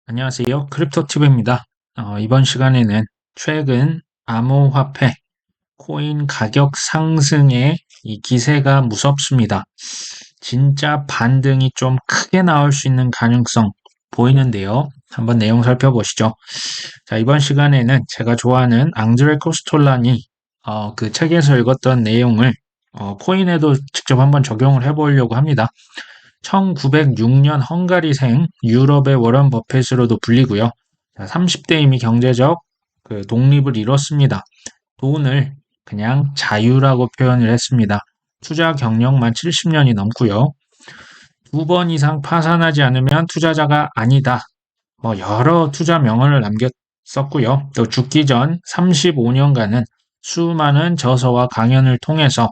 안녕하세요. 크립토튜브입니다. 이번 시간에는 최근 암호화폐, 코인 가격 상승의 이 기세가 무섭습니다. 진짜 반등이 좀 크게 나올 수 있는 가능성 보이는데요. 한번 내용 살펴보시죠. 자, 이번 시간에는 제가 좋아하는 앙드레 코스톨라니 그 책에서 읽었던 내용을 코인에도 직접 한번 적용을 해보려고 합니다. 1906년 헝가리생 유럽의 워런 버핏으로도 불리고요. 30대 이미 경제적 독립을 이뤘습니다. 돈을 그냥 자유라고 표현을 했습니다. 투자 경력만 70년이 넘고요. 2번 이상 파산하지 않으면 투자자가 아니다. 여러 투자 명언을 남겼었고요. 또 죽기 전 35년간은 수많은 저서와 강연을 통해서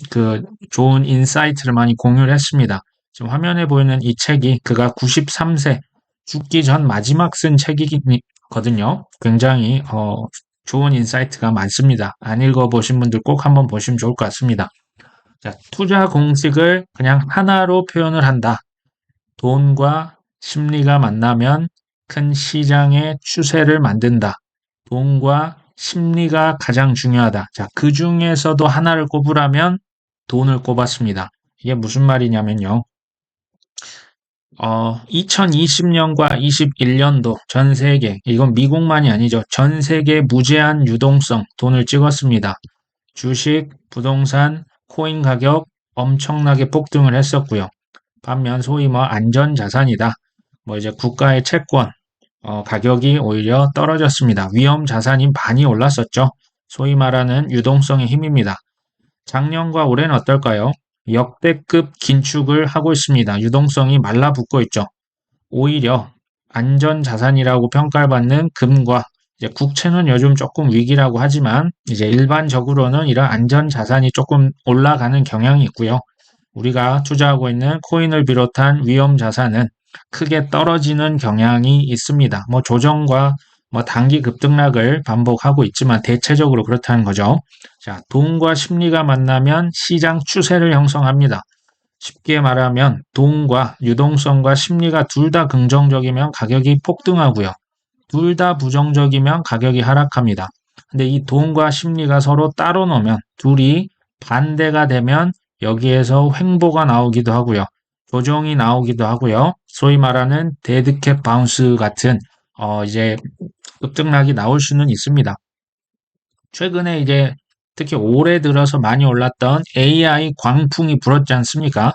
그 좋은 인사이트를 많이 공유를 했습니다. 지금 화면에 보이는 이 책이 그가 93세 죽기 전 마지막 쓴 책이거든요. 굉장히 좋은 인사이트가 많습니다. 안 읽어보신 분들 꼭 한번 보시면 좋을 것 같습니다. 자, 투자 공식을 그냥 하나로 표현을 한다. 돈과 심리가 만나면 큰 시장의 추세를 만든다. 돈과 심리가 가장 중요하다. 자, 그 중에서도 하나를 꼽으라면 돈을 꼽았습니다. 이게 무슨 말이냐면요. 2020년과 21년도 전 세계, 이건 미국만이 아니죠. 전 세계 무제한 유동성 돈을 찍었습니다. 주식, 부동산, 코인 가격 엄청나게 폭등을 했었고요. 반면 소위 안전자산이다. 이제 국가의 채권, 가격이 오히려 떨어졌습니다. 위험 자산인 반이 올랐었죠. 소위 말하는 유동성의 힘입니다. 작년과 올해는 어떨까요? 역대급 긴축을 하고 있습니다. 유동성이 말라붙고 있죠. 오히려 안전자산이라고 평가를 받는 금과 이제 국채는 요즘 조금 위기라고 하지만 이제 일반적으로는 이런 안전자산이 조금 올라가는 경향이 있고요. 우리가 투자하고 있는 코인을 비롯한 위험 자산은 크게 떨어지는 경향이 있습니다. 조정과 단기 급등락을 반복하고 있지만 대체적으로 그렇다는 거죠. 자, 돈과 심리가 만나면 시장 추세를 형성합니다. 쉽게 말하면 돈과 유동성과 심리가 둘 다 긍정적이면 가격이 폭등하고요. 둘 다 부정적이면 가격이 하락합니다. 근데 이 돈과 심리가 서로 따로 놓으면 둘이 반대가 되면 여기에서 횡보가 나오기도 하고요. 조정이 나오기도 하고요. 소위 말하는 데드캣 바운스 같은 이제 급등락이 나올 수는 있습니다. 최근에 이제 특히 올해 들어서 많이 올랐던 AI 광풍이 불었지 않습니까?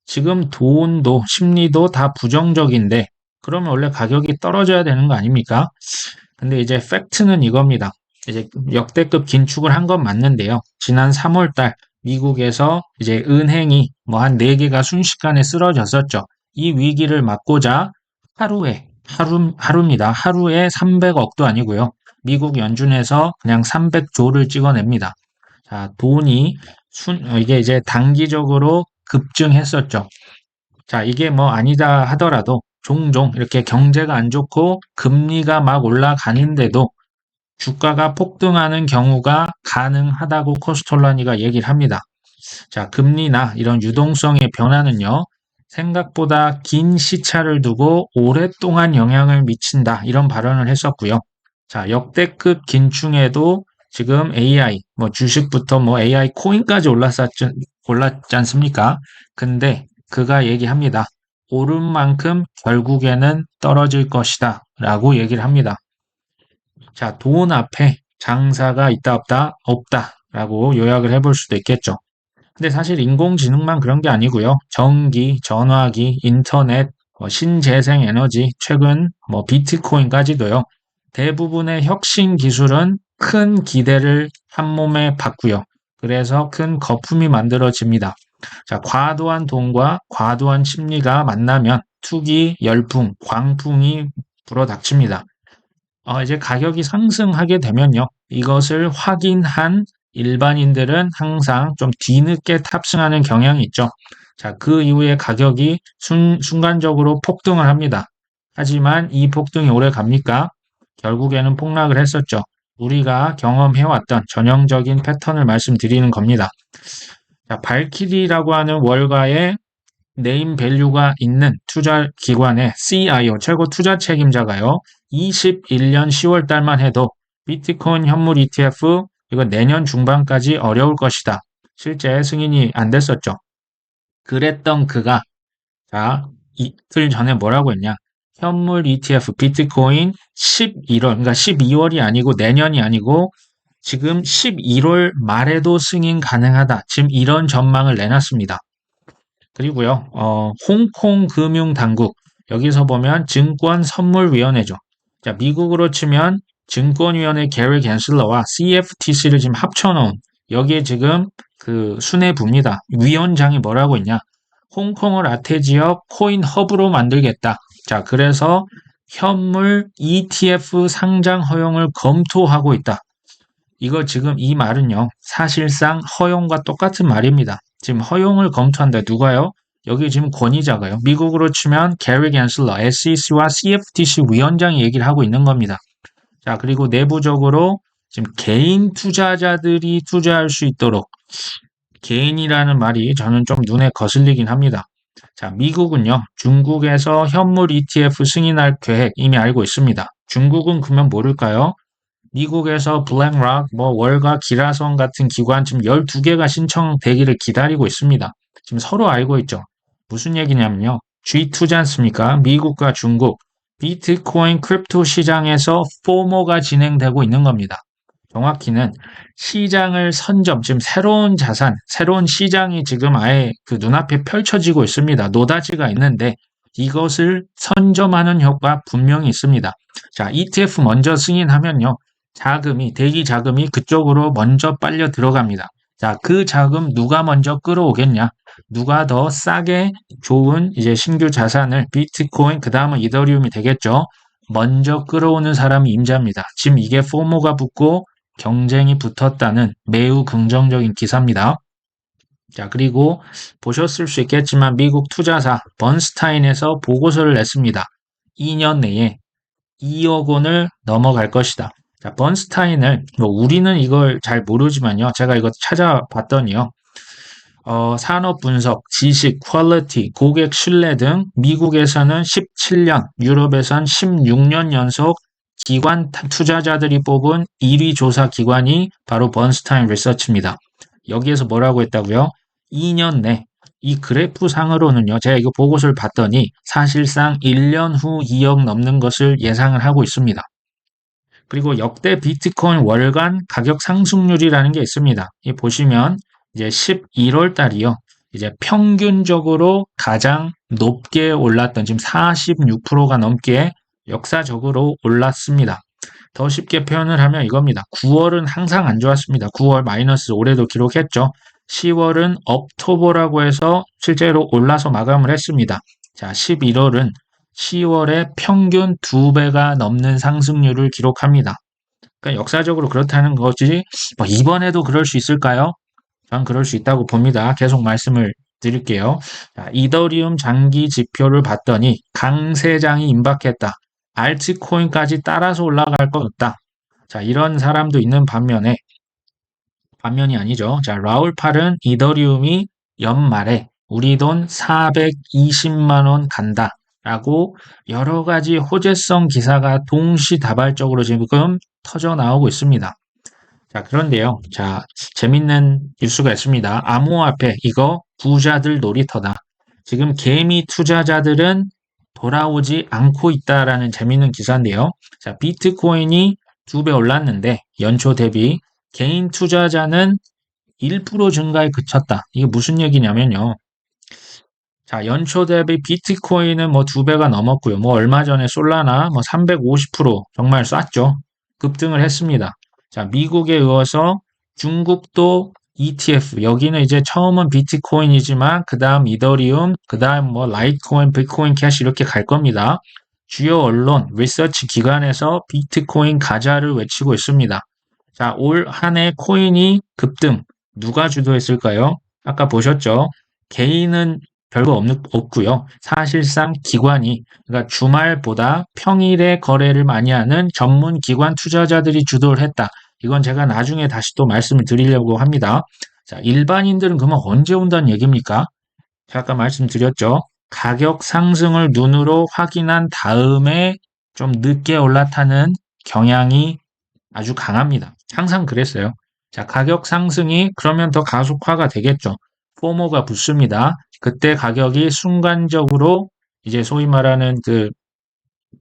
지금 돈도 심리도 다 부정적인데 그러면 원래 가격이 떨어져야 되는 거 아닙니까? 근데 이제 팩트는 이겁니다. 이제 역대급 긴축을 한 건 맞는데요. 지난 3월 달 미국에서 이제 은행이 한 4개가 순식간에 쓰러졌었죠. 이 위기를 막고자 하루입니다. 하루에 300억도 아니고요. 미국 연준에서 그냥 300조를 찍어냅니다. 자, 돈이 이게 이제 단기적으로 급증했었죠. 자, 이게 아니다 하더라도 종종 이렇게 경제가 안 좋고 금리가 막 올라가는데도 주가가 폭등하는 경우가 가능하다고 코스톨라니가 얘기를 합니다. 자, 금리나 이런 유동성의 변화는요, 생각보다 긴 시차를 두고 오랫동안 영향을 미친다. 이런 발언을 했었고요. 자, 역대급 긴축에도 지금 AI, 주식부터 AI 코인까지 올랐지 않습니까? 근데 그가 얘기합니다. 오른 만큼 결국에는 떨어질 것이다. 라고 얘기를 합니다. 자, 돈 앞에 장사가 있다 없다? 없다. 라고 요약을 해볼 수도 있겠죠. 근데 사실 인공지능만 그런 게 아니고요. 전기, 전화기, 인터넷, 신재생 에너지, 최근 비트코인까지도요. 대부분의 혁신 기술은 큰 기대를 한 몸에 받고요. 그래서 큰 거품이 만들어집니다. 자, 과도한 돈과 과도한 심리가 만나면 투기, 열풍, 광풍이 불어닥칩니다. 이제 가격이 상승하게 되면요. 이것을 확인한 일반인들은 항상 좀 뒤늦게 탑승하는 경향이 있죠. 자, 그 이후에 가격이 순간적으로 폭등을 합니다. 하지만 이 폭등이 오래 갑니까? 결국에는 폭락을 했었죠. 우리가 경험해왔던 전형적인 패턴을 말씀드리는 겁니다. 자, 발키리라고 하는 월가의 네임 밸류가 있는 투자 기관의 CIO, 최고 투자 책임자가요, 21년 10월 달만 해도 비트코인 현물 ETF, 이거 내년 중반까지 어려울 것이다. 실제 승인이 안 됐었죠. 그랬던 그가, 자, 이틀 전에 뭐라고 했냐. 현물 ETF 비트코인 11월, 그러니까 12월이 아니고 내년이 아니고 지금 11월 말에도 승인 가능하다. 지금 이런 전망을 내놨습니다. 그리고요, 홍콩 금융당국, 여기서 보면 증권선물위원회죠. 자, 미국으로 치면 증권위원회 게리 갠슬러와 CFTC를 지금 합쳐놓은, 여기에 지금 그 수뇌부입니다. 위원장이 뭐라고 했냐. 홍콩을 아태 지역 코인 허브로 만들겠다. 자, 그래서 현물 ETF 상장 허용을 검토하고 있다. 이거 지금 이 말은요, 사실상 허용과 똑같은 말입니다. 지금 허용을 검토한다. 누가요? 여기 지금 권위자가요. 미국으로 치면 게리 갠슬러, SEC와 CFTC 위원장이 얘기를 하고 있는 겁니다. 자, 그리고 내부적으로 지금 개인 투자자들이 투자할 수 있도록, 개인이라는 말이 저는 좀 눈에 거슬리긴 합니다. 자, 미국은요, 중국에서 현물 ETF 승인할 계획 이미 알고 있습니다. 중국은 그러면 모를까요? 미국에서 블랙락, 월가, 기라성 같은 기관 지금 12개가 신청되기를 기다리고 있습니다. 지금 서로 알고 있죠. 무슨 얘기냐면요. G2지 않습니까? 미국과 중국, 비트코인 크립토 시장에서 포모가 진행되고 있는 겁니다. 정확히는 시장을 선점, 지금 새로운 자산, 새로운 시장이 지금 아예 그 눈앞에 펼쳐지고 있습니다. 노다지가 있는데 이것을 선점하는 효과 분명히 있습니다. 자, ETF 먼저 승인하면요. 자금이, 대기 자금이 그쪽으로 먼저 빨려 들어갑니다. 자, 그 자금 누가 먼저 끌어오겠냐? 누가 더 싸게 좋은 이제 신규 자산을 비트코인, 그 다음은 이더리움이 되겠죠. 먼저 끌어오는 사람이 임자입니다. 지금 이게 포모가 붙고 경쟁이 붙었다는 매우 긍정적인 기사입니다. 자, 그리고 보셨을 수 있겠지만 미국 투자사 번스타인에서 보고서를 냈습니다. 2년 내에 2억 원을 넘어갈 것이다. 자, 번스타인을, 우리는 이걸 잘 모르지만요. 제가 이거 찾아봤더니요. 산업 분석, 지식, 퀄리티, 고객 신뢰 등 미국에서는 17년, 유럽에선 16년 연속 기관 투자자들이 뽑은 1위 조사 기관이 바로 번스타인 리서치입니다. 여기에서 뭐라고 했다고요? 2년 내 이 그래프 상으로는요. 제가 이거 보고서를 봤더니 사실상 1년 후 2억 넘는 것을 예상을 하고 있습니다. 그리고 역대 비트코인 월간 가격 상승률이라는 게 있습니다. 이 보시면 이제 11월 달이요. 이제 평균적으로 가장 높게 올랐던 지금 46%가 넘게 역사적으로 올랐습니다. 더 쉽게 표현을 하면 이겁니다. 9월은 항상 안 좋았습니다. 9월 마이너스 올해도 기록했죠. 10월은 업토버라고 해서 실제로 올라서 마감을 했습니다. 자, 11월은 10월에 평균 2배가 넘는 상승률을 기록합니다. 그러니까 역사적으로 그렇다는 거지, 이번에도 그럴 수 있을까요? 전 그럴 수 있다고 봅니다. 계속 말씀을 드릴게요. 자, 이더리움 장기 지표를 봤더니 강세장이 임박했다. 알트코인까지 따라서 올라갈 것 없다. 자, 이런 사람도 있는 반면이 아니죠. 자, 라울 팔은 이더리움이 연말에 우리 돈 420만 원 간다. 라고 여러 가지 호재성 기사가 동시다발적으로 지금 터져 나오고 있습니다. 자, 그런데요. 자, 재밌는 뉴스가 있습니다. 암호화폐, 이거 부자들 놀이터다. 지금 개미 투자자들은 돌아오지 않고 있다라는 재밌는 기사인데요. 자, 비트코인이 2배 올랐는데 연초 대비 개인 투자자는 1% 증가에 그쳤다. 이게 무슨 얘기냐면요. 자, 연초 대비 비트코인은 2배가 넘었고요. 얼마 전에 솔라나 350% 정말 쐈죠. 급등을 했습니다. 자, 미국에 이어서 중국도 ETF, 여기는 이제 처음은 비트코인이지만 그 다음 이더리움, 그 다음 라이트코인, 비트코인 캐시 이렇게 갈 겁니다. 주요 언론, 리서치 기관에서 비트코인 가자를 외치고 있습니다. 자, 올 한 해 코인이 급등, 누가 주도했을까요? 아까 보셨죠? 개인은 별거 없고요. 사실상 기관이, 그러니까 주말보다 평일에 거래를 많이 하는 전문 기관 투자자들이 주도를 했다. 이건 제가 나중에 다시 또 말씀을 드리려고 합니다. 자, 일반인들은 그러면 언제 온다는 얘기입니까? 아까 말씀드렸죠. 가격 상승을 눈으로 확인한 다음에 좀 늦게 올라타는 경향이 아주 강합니다. 항상 그랬어요. 자, 가격 상승이 그러면 더 가속화가 되겠죠. 포모가 붙습니다. 그때 가격이 순간적으로 이제 소위 말하는 그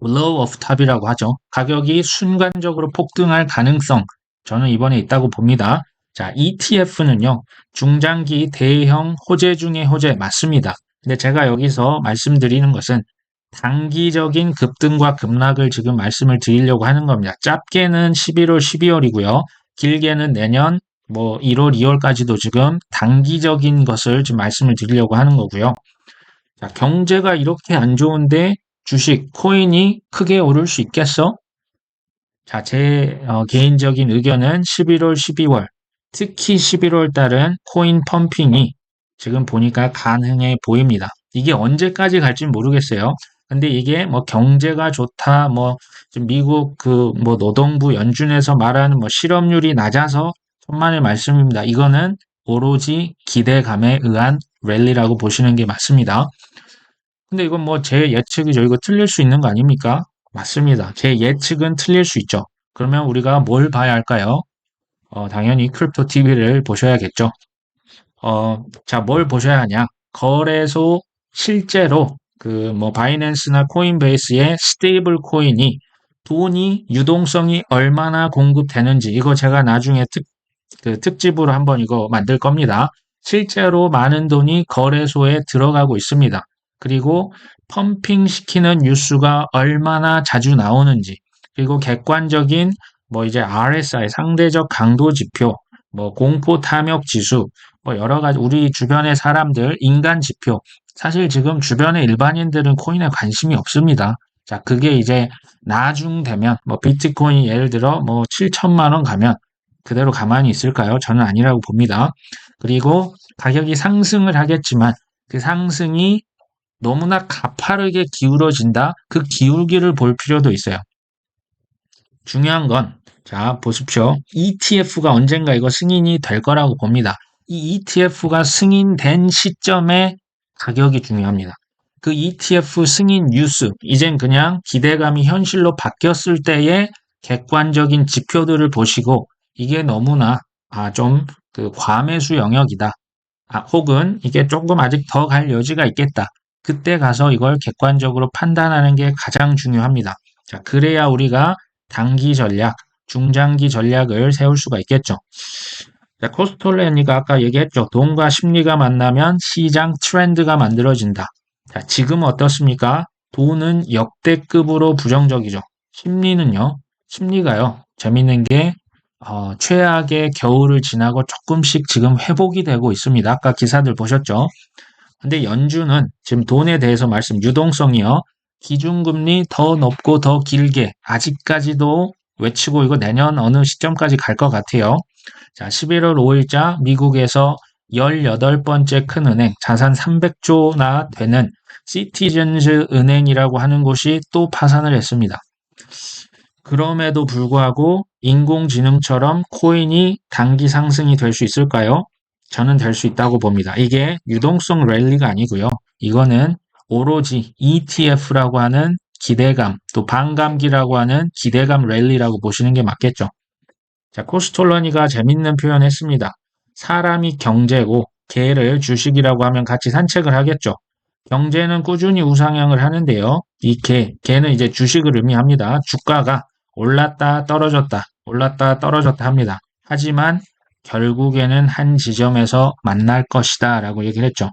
low of top이라고 하죠. 가격이 순간적으로 폭등할 가능성 저는 이번에 있다고 봅니다. 자, ETF는요. 중장기 대형 호재 중의 호재 맞습니다. 근데 제가 여기서 말씀드리는 것은 단기적인 급등과 급락을 지금 말씀을 드리려고 하는 겁니다. 짧게는 11월, 12월이고요. 길게는 내년 뭐 1월, 2월까지도 지금 단기적인 것을 지금 말씀을 드리려고 하는 거고요. 자, 경제가 이렇게 안 좋은데 주식, 코인이 크게 오를 수 있겠어? 자, 제 개인적인 의견은 11월, 12월, 특히 11월 달은 코인 펌핑이 지금 보니까 가능해 보입니다. 이게 언제까지 갈지 모르겠어요. 근데 이게 뭐 경제가 좋다, 뭐 지금 미국 그 뭐 노동부 연준에서 말하는 뭐 실업률이 낮아서 천만의 말씀입니다. 이거는 오로지 기대감에 의한 랠리라고 보시는 게 맞습니다. 근데 이건 뭐 제 예측이죠. 이거 틀릴 수 있는 거 아닙니까? 맞습니다. 제 예측은 틀릴 수 있죠. 그러면 우리가 뭘 봐야 할까요? 당연히 크립토 TV를 보셔야겠죠. 자, 뭘 보셔야 하냐? 거래소 실제로 그 뭐 바이낸스나 코인베이스의 스테이블 코인이 돈이 유동성이 얼마나 공급되는지 이거 제가 나중에 그 특집으로 한번 이거 만들 겁니다. 실제로 많은 돈이 거래소에 들어가고 있습니다. 그리고 펌핑 시키는 뉴스가 얼마나 자주 나오는지, 그리고 객관적인 뭐 이제 RSI 상대적 강도 지표, 뭐 공포 탐욕 지수, 뭐 여러 가지 우리 주변의 사람들 인간 지표. 사실 지금 주변의 일반인들은 코인에 관심이 없습니다. 자, 그게 이제 나중 되면 뭐 비트코인 예를 들어 뭐 7천만 원 가면 그대로 가만히 있을까요? 저는 아니라고 봅니다. 그리고 가격이 상승을 하겠지만 그 상승이 너무나 가파르게 기울어진다? 그 기울기를 볼 필요도 있어요. 중요한 건, 자, 보십시오. ETF가 언젠가 이거 승인이 될 거라고 봅니다. 이 ETF가 승인된 시점에 가격이 중요합니다. 그 ETF 승인 뉴스, 이젠 그냥 기대감이 현실로 바뀌었을 때의 객관적인 지표들을 보시고, 이게 너무나, 좀, 그, 과매수 영역이다. 혹은 이게 조금 아직 더 갈 여지가 있겠다. 그때 가서 이걸 객관적으로 판단하는 게 가장 중요합니다. 자, 그래야 우리가 단기 전략, 중장기 전략을 세울 수가 있겠죠. 자, 코스톨레니가 아까 얘기했죠. 돈과 심리가 만나면 시장 트렌드가 만들어진다. 자, 지금 어떻습니까? 돈은 역대급으로 부정적이죠. 심리는요, 심리가요, 재밌는 게 최악의 겨울을 지나고 조금씩 지금 회복이 되고 있습니다. 아까 기사들 보셨죠? 근데 연준은 지금 돈에 대해서 유동성이요. 기준금리 더 높고 더 길게 아직까지도 외치고 이거 내년 어느 시점까지 갈 것 같아요. 자, 11월 5일자 미국에서 18번째 큰 은행, 자산 300조나 되는 시티즌즈 은행이라고 하는 곳이 또 파산을 했습니다. 그럼에도 불구하고 인공지능처럼 코인이 단기 상승이 될 수 있을까요? 저는 될 수 있다고 봅니다. 이게 유동성 랠리가 아니고요. 이거는 오로지 ETF라고 하는 기대감, 또 반감기라고 하는 기대감 랠리라고 보시는 게 맞겠죠. 자, 코스톨러니가 재밌는 표현 했습니다. 사람이 경제고 개를 주식이라고 하면 같이 산책을 하겠죠. 경제는 꾸준히 우상향을 하는데요. 이 개는 이제 주식을 의미합니다. 주가가 올랐다 떨어졌다, 올랐다 떨어졌다 합니다. 하지만 결국에는 한 지점에서 만날 것이다 라고 얘기를 했죠.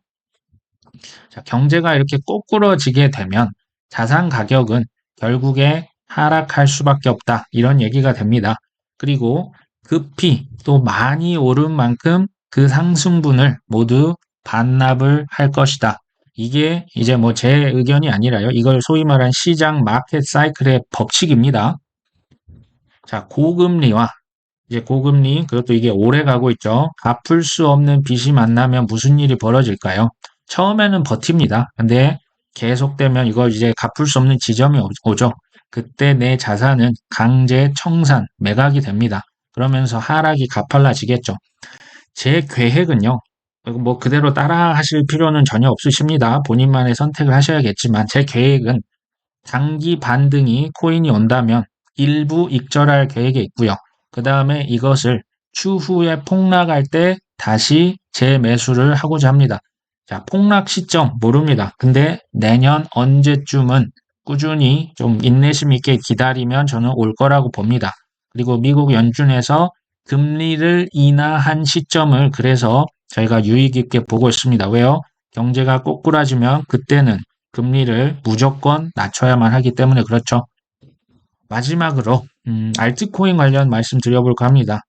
자, 경제가 이렇게 꼬꾸러지게 되면 자산 가격은 결국에 하락할 수밖에 없다. 이런 얘기가 됩니다. 그리고 급히 또 많이 오른 만큼 그 상승분을 모두 반납을 할 것이다. 이게 이제 뭐 제 의견이 아니라요. 이걸 소위 말한 시장 마켓 사이클의 법칙입니다. 자, 고금리와 이제 고금리, 그것도 이게 오래 가고 있죠. 갚을 수 없는 빚이 만나면 무슨 일이 벌어질까요? 처음에는 버팁니다. 근데 계속되면 이걸 이제 갚을 수 없는 지점이 오죠. 그때 내 자산은 강제 청산, 매각이 됩니다. 그러면서 하락이 가팔라지겠죠. 제 계획은요. 뭐 그대로 따라 하실 필요는 전혀 없으십니다. 본인만의 선택을 하셔야겠지만 제 계획은 단기 반등이 코인이 온다면 일부 익절할 계획에 있고요. 그 다음에 이것을 추후에 폭락할 때 다시 재매수를 하고자 합니다. 자, 폭락 시점 모릅니다. 근데 내년 언제쯤은 꾸준히 좀 인내심 있게 기다리면 저는 올 거라고 봅니다. 그리고 미국 연준에서 금리를 인하한 시점을 그래서 저희가 유의 깊게 보고 있습니다. 왜요? 경제가 꼬꾸라지면 그때는 금리를 무조건 낮춰야만 하기 때문에 그렇죠. 마지막으로 알트코인 관련 말씀드려볼까 합니다.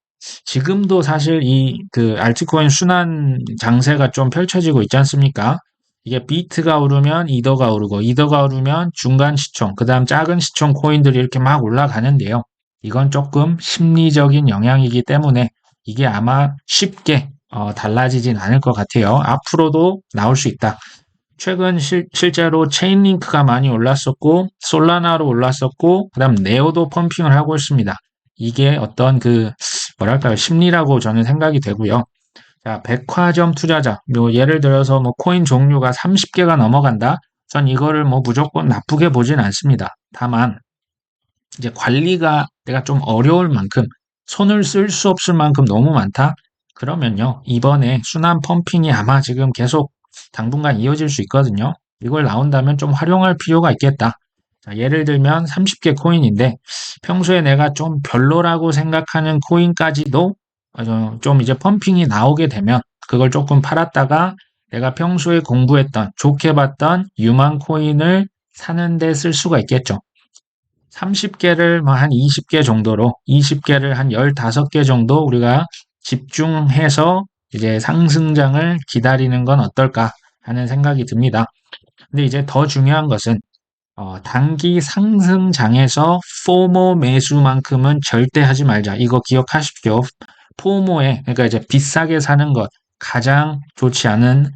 지금도 사실 이 그 알트코인 순환 장세가 좀 펼쳐지고 있지 않습니까? 이게 비트가 오르면 이더가 오르고 이더가 오르면 중간 시총, 그다음 작은 시총 코인들이 이렇게 막 올라가는데요. 이건 조금 심리적인 영향이기 때문에 이게 아마 쉽게 달라지진 않을 것 같아요. 앞으로도 나올 수 있다. 최근 실제로 체인링크가 많이 올랐었고 솔라나로 올랐었고 그다음 네오도 펌핑을 하고 있습니다. 이게 어떤 그 뭐랄까요 심리라고 저는 생각이 되고요. 자, 백화점 투자자 뭐 예를 들어서 뭐 코인 종류가 30개가 넘어간다. 전 이거를 뭐 무조건 나쁘게 보진 않습니다. 다만 이제 관리가 내가 좀 어려울 만큼 손을 쓸 수 없을 만큼 너무 많다. 그러면요 이번에 순환 펌핑이 아마 지금 계속 당분간 이어질 수 있거든요. 이걸 나온다면 좀 활용할 필요가 있겠다. 자, 예를 들면 30개 코인인데 평소에 내가 좀 별로라고 생각하는 코인까지도 좀 이제 펌핑이 나오게 되면 그걸 조금 팔았다가 내가 평소에 공부했던 좋게 봤던 유망 코인을 사는데 쓸 수가 있겠죠. 30개를 뭐 한 20개 정도로 20개를 한 15개 정도 우리가 집중해서 이제 상승장을 기다리는 건 어떨까 하는 생각이 듭니다. 근데 이제 더 중요한 것은 단기 상승장에서 포모 매수만큼은 절대 하지 말자. 이거 기억하십시오. 포모에 그러니까 이제 비싸게 사는 것 가장 좋지 않은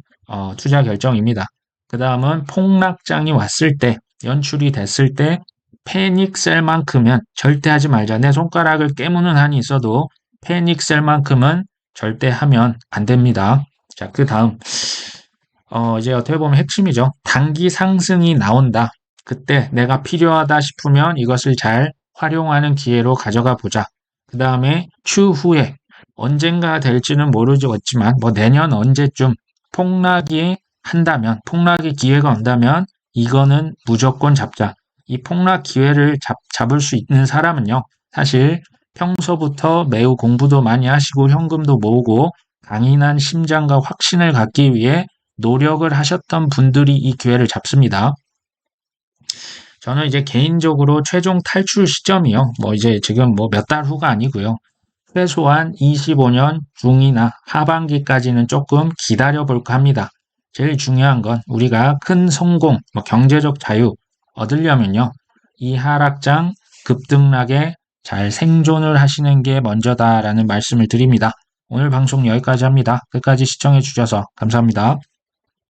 투자 결정입니다. 그 다음은 폭락장이 왔을 때 연출이 됐을 때 패닉셀만큼은 절대 하지 말자. 내 손가락을 깨무는 한이 있어도 패닉셀만큼은 절대 하면 안 됩니다. 자, 그 다음 이제 어떻게 보면 핵심이죠. 단기 상승이 나온다. 그때 내가 필요하다 싶으면 이것을 잘 활용하는 기회로 가져가 보자. 그 다음에 추후에 언젠가 될지는 모르겠지만 뭐 내년 언제쯤 폭락이 한다면 폭락의 기회가 온다면 이거는 무조건 잡자. 이 폭락 기회를 잡을 수 있는 사람은요. 사실 평소부터 매우 공부도 많이 하시고 현금도 모으고 강인한 심장과 확신을 갖기 위해 노력을 하셨던 분들이 이 기회를 잡습니다. 저는 이제 개인적으로 최종 탈출 시점이요. 뭐 이제 지금 뭐 몇 달 후가 아니고요. 최소한 25년 중이나 하반기까지는 조금 기다려 볼까 합니다. 제일 중요한 건 우리가 큰 성공, 뭐 경제적 자유 얻으려면요. 이 하락장 급등락에 잘 생존을 하시는 게 먼저다라는 말씀을 드립니다. 오늘 방송 여기까지 합니다. 끝까지 시청해 주셔서 감사합니다.